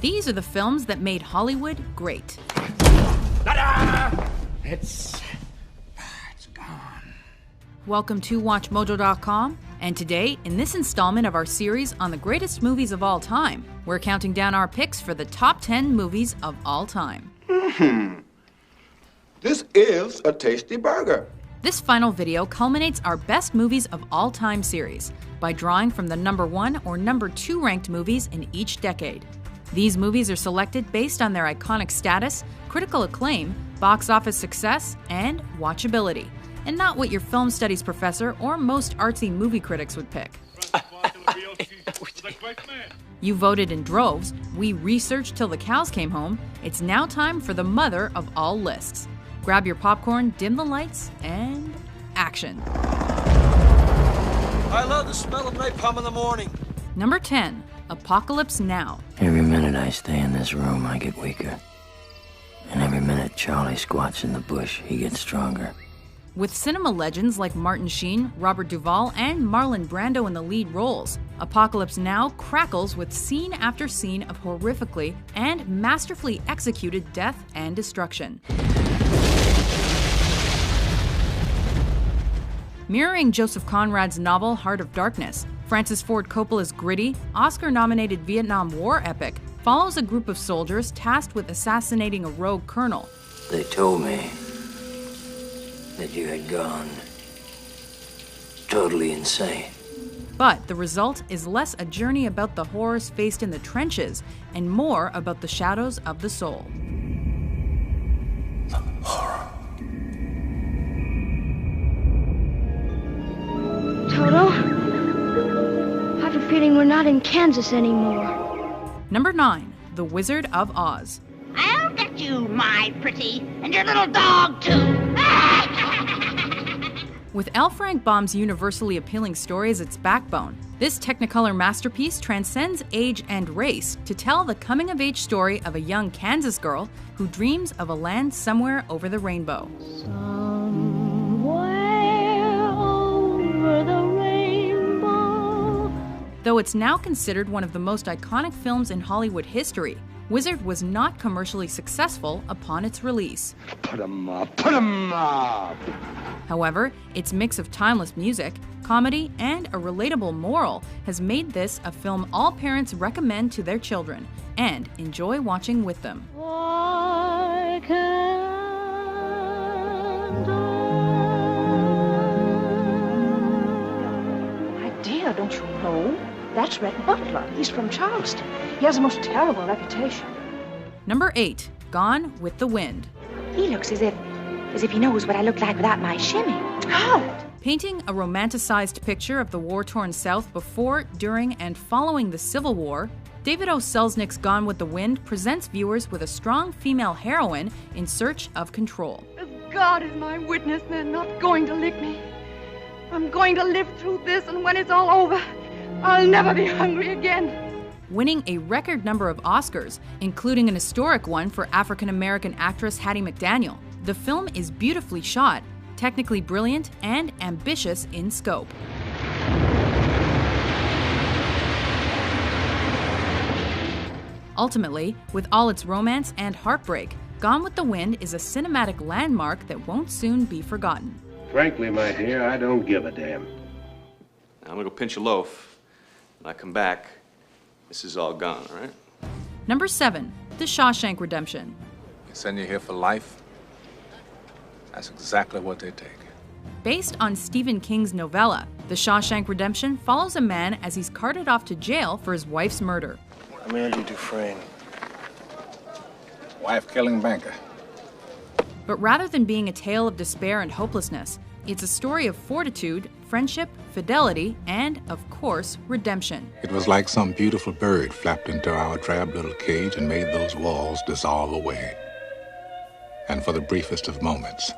These are the films that made Hollywood great. It's gone. Welcome to WatchMojo.com, and today, in this installment of our series on the greatest movies of all time, we're counting down our picks for the top 10 movies of all time. This is a tasty burger. This final video culminates our best movies of all time series by drawing from the number 1 or number 2 ranked movies in each decade. These movies are selected based on their iconic status, critical acclaim, box office success, and watchability, and not what your film studies professor or most artsy movie critics would pick. You voted in droves, we researched till the cows came home. It's now time for the mother of all lists. Grab your popcorn, dim the lights, and action. I love the smell of napalm in the morning. Number 10, Apocalypse Now. Every minute I stay in this room, I get weaker. And every minute Charlie squats in the bush, he gets stronger. With cinema legends like Martin Sheen, Robert Duvall, and Marlon Brando in the lead roles, Apocalypse Now crackles with scene after scene of horrifically and masterfully executed death and destruction. Mirroring Joseph Conrad's novel Heart of Darkness, Francis Ford Coppola's gritty, Oscar-nominated Vietnam War epic follows a group of soldiers tasked with assassinating a rogue colonel. They told me that you had gone totally insane. But the result is less a journey about the horrors faced in the trenches and more about the shadows of the soul. Horror. Toto, I have a feeling we're not in Kansas anymore. Number 9, The Wizard of Oz. I'll get you, my pretty, and your little dog, too. With L. Frank Baum's universally appealing story as its backbone, this Technicolor masterpiece transcends age and race to tell the coming-of-age story of a young Kansas girl who dreams of a land somewhere over the rainbow. Somewhere over the rainbow. Though it's now considered one of the most iconic films in Hollywood history, Wizard was not commercially successful upon its release. Put 'em up, put 'em up. However, its mix of timeless music, comedy, and a relatable moral has made this a film all parents recommend to their children and enjoy watching with them. Why can't My dear, don't you know? That's Rhett Butler. He's from Charleston. He has a most terrible reputation. Number 8, Gone with the Wind. He looks as if he knows what I look like without my shimmy. How? Painting a romanticized picture of the war-torn South before, during, and following the Civil War, David O. Selznick's Gone with the Wind presents viewers with a strong female heroine in search of control. As God is my witness, they're not going to lick me. I'm going to live through this, and when it's all over, I'll never be hungry again. Winning a record number of Oscars, including an historic one for African-American actress Hattie McDaniel, the film is beautifully shot, technically brilliant, and ambitious in scope. Ultimately, with all its romance and heartbreak, Gone with the Wind is a cinematic landmark that won't soon be forgotten. Frankly, my dear, I don't give a damn. I'm gonna go pinch a loaf. When I come back, this is all gone, all right? Number 7, The Shawshank Redemption. They send you here for life? That's exactly what they take. Based on Stephen King's novella, The Shawshank Redemption follows a man as he's carted off to jail for his wife's murder. I'm Andy Dufresne. Wife-killing banker. But rather than being a tale of despair and hopelessness, it's a story of fortitude, friendship, fidelity, and, of course, redemption. It was like some beautiful bird flapped into our drab little cage and made those walls dissolve away. And for the briefest of moments,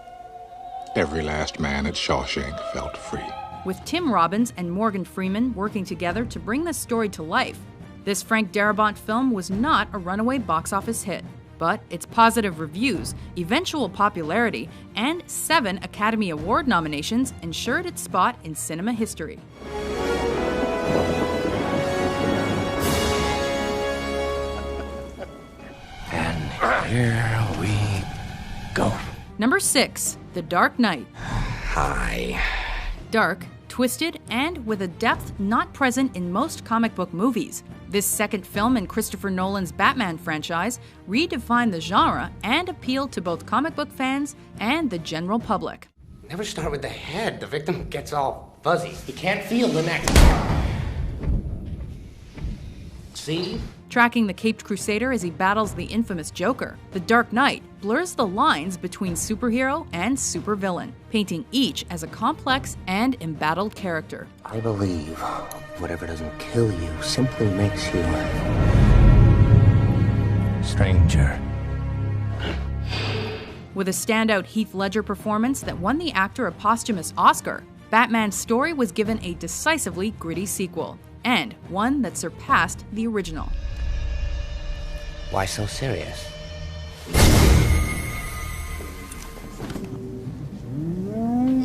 every last man at Shawshank felt free. With Tim Robbins and Morgan Freeman working together to bring this story to life, this Frank Darabont film was not a runaway box office hit. But its positive reviews, eventual popularity, and 7 Academy Award nominations ensured its spot in cinema history. Here we go. Number 6, The Dark Knight. Hi. Dark, twisted, and with a depth not present in most comic book movies. This second film in Christopher Nolan's Batman franchise redefined the genre and appealed to both comic book fans and the general public. Never start with the head. The victim gets all fuzzy. He can't feel the neck. See? Tracking the Caped Crusader as he battles the infamous Joker, The Dark Knight blurs the lines between superhero and supervillain, painting each as a complex and embattled character. I believe whatever doesn't kill you simply makes you stranger. With a standout Heath Ledger performance that won the actor a posthumous Oscar, Batman's story was given a decisively gritty sequel, and one that surpassed the original. Why so serious?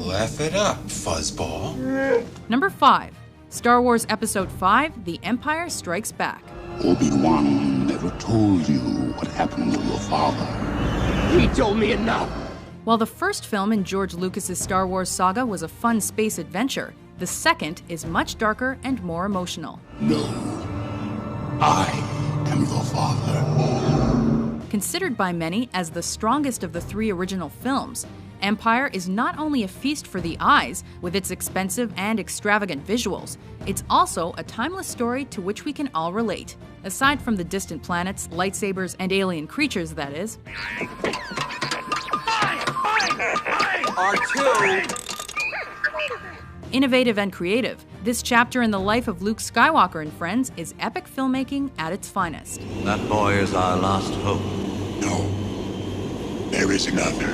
Laugh it up, fuzzball. Number 5, Star Wars Episode 5, The Empire Strikes Back. Obi-Wan never told you what happened to your father. He told me enough. While the first film in George Lucas's Star Wars saga was a fun space adventure, the second is much darker and more emotional. No, I am your father. Considered by many as the strongest of the 3 original films, Empire is not only a feast for the eyes with its expensive and extravagant visuals, it's also a timeless story to which we can all relate. Aside from the distant planets, lightsabers, and alien creatures, that is. R2! Innovative and creative, this chapter in the life of Luke Skywalker and friends is epic filmmaking at its finest. That boy is our last hope. No, there is another.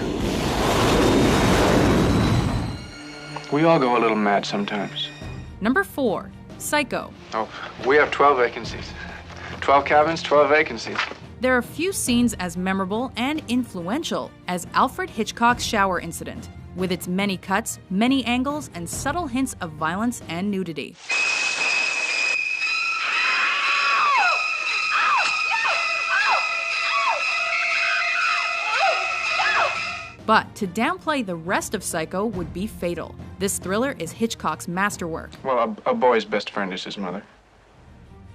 We all go a little mad sometimes. Number 4, Psycho. Oh, we have 12 vacancies. 12 cabins, 12 vacancies. There are few scenes as memorable and influential as Alfred Hitchcock's shower incident, with its many cuts, many angles, and subtle hints of violence and nudity. But to downplay the rest of Psycho would be fatal. This thriller is Hitchcock's masterwork. Well, a boy's best friend is his mother.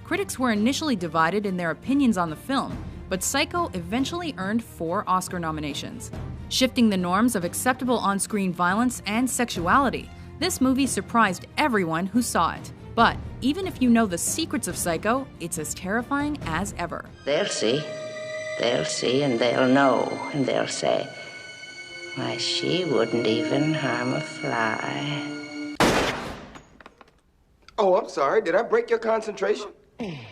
Critics were initially divided in their opinions on the film, but Psycho eventually earned 4 Oscar nominations. Shifting the norms of acceptable on-screen violence and sexuality, this movie surprised everyone who saw it. But even if you know the secrets of Psycho, it's as terrifying as ever. They'll see, and they'll know, and they'll say, why, she wouldn't even harm a fly. Oh, I'm sorry. Did I break your concentration?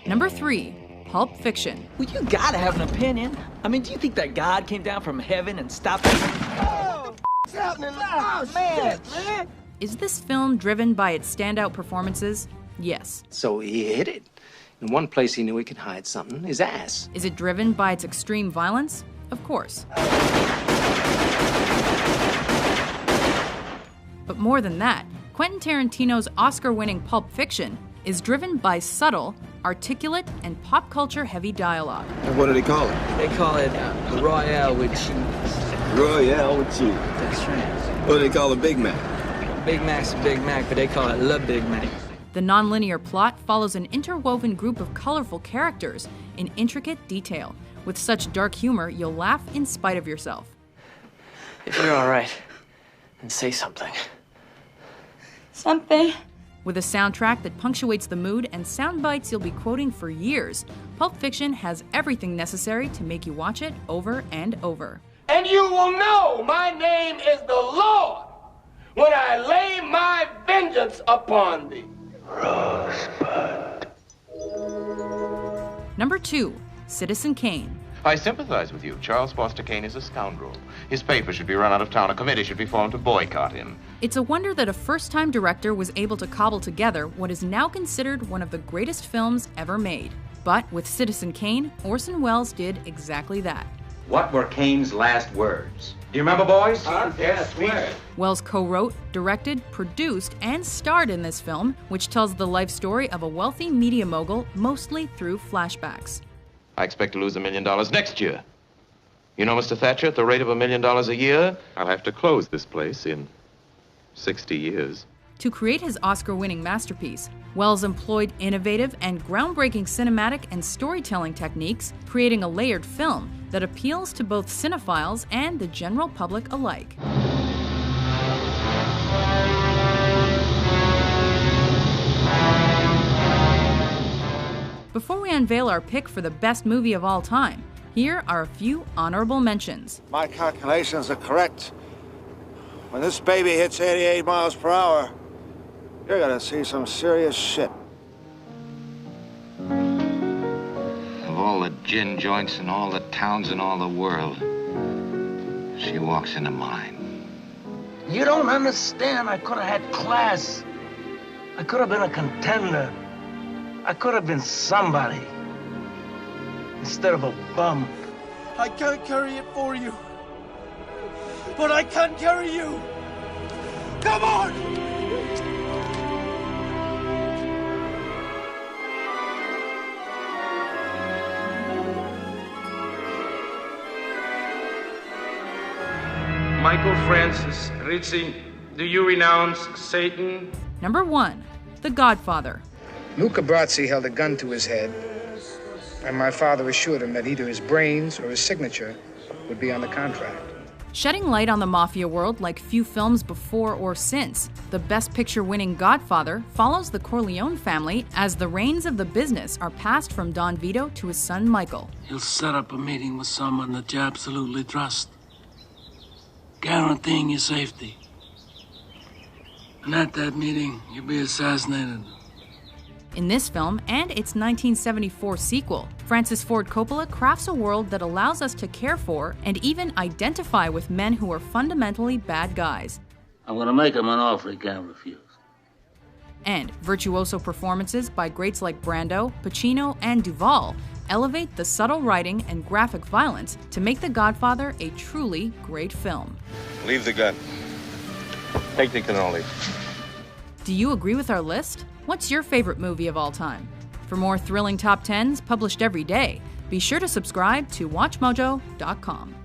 Number 3, Pulp Fiction. Well, you gotta have an opinion. I mean, do you think that God came down from heaven and stopped us? Oh, what's happening? Oh, man. Is this film driven by its standout performances? Yes. So he hid it. In one place he knew he could hide something, his ass. Is it driven by its extreme violence? Of course. But more than that, Quentin Tarantino's Oscar-winning Pulp Fiction is driven by subtle, articulate, and pop culture-heavy dialogue. And what do they call it? They call it Royale with cheese. Royale with cheese. That's right. What do they call a Big Mac? Big Mac's a Big Mac, but they call it Le Big Mac. The nonlinear plot follows an interwoven group of colorful characters in intricate detail. With such dark humor, you'll laugh in spite of yourself. If you're all right, then say something. Something. With a soundtrack that punctuates the mood and sound bites you'll be quoting for years, Pulp Fiction has everything necessary to make you watch it over and over. And you will know my name is the Lord when I lay my vengeance upon thee. Rosebud. Number 2, Citizen Kane. I sympathize with you. Charles Foster Kane is a scoundrel. His paper should be run out of town. A committee should be formed to boycott him. It's a wonder that a first-time director was able to cobble together what is now considered one of the greatest films ever made. But with Citizen Kane, Orson Welles did exactly that. What were Kane's last words? Do you remember, boys? Yes, Welles co-wrote, directed, produced, and starred in this film, which tells the life story of a wealthy media mogul, mostly through flashbacks. I expect to lose $1 million next year. You know, Mr. Thatcher, at the rate of $1 million a year, I'll have to close this place in 60 years. To create his Oscar-winning masterpiece, Welles employed innovative and groundbreaking cinematic and storytelling techniques, creating a layered film that appeals to both cinephiles and the general public alike. Before we unveil our pick for the best movie of all time, here are a few honorable mentions. My calculations are correct. When this baby hits 88 miles per hour, you're gonna see some serious shit. Of all the gin joints in all the towns in all the world, she walks into mine. You don't understand. I could have had class. I could have been a contender. I could have been somebody instead of a bum. I can't carry it for you, but I can carry you. Come on! Michael Francis Rizzi, do you renounce Satan? Number 1, The Godfather. Luca Brasi held a gun to his head, and my father assured him that either his brains or his signature would be on the contract. Shedding light on the mafia world like few films before or since, the Best Picture-winning Godfather follows the Corleone family as the reins of the business are passed from Don Vito to his son Michael. He'll set up a meeting with someone that you absolutely trust, guaranteeing your safety. And at that meeting, you'll be assassinated. In this film and its 1974 sequel, Francis Ford Coppola crafts a world that allows us to care for and even identify with men who are fundamentally bad guys. I'm gonna make him an offer he can't refuse. And virtuoso performances by greats like Brando, Pacino, and Duvall elevate the subtle writing and graphic violence to make The Godfather a truly great film. Leave the gun. Take the cannoli. Do you agree with our list? What's your favorite movie of all time? For more thrilling top 10s published every day, be sure to subscribe to WatchMojo.com.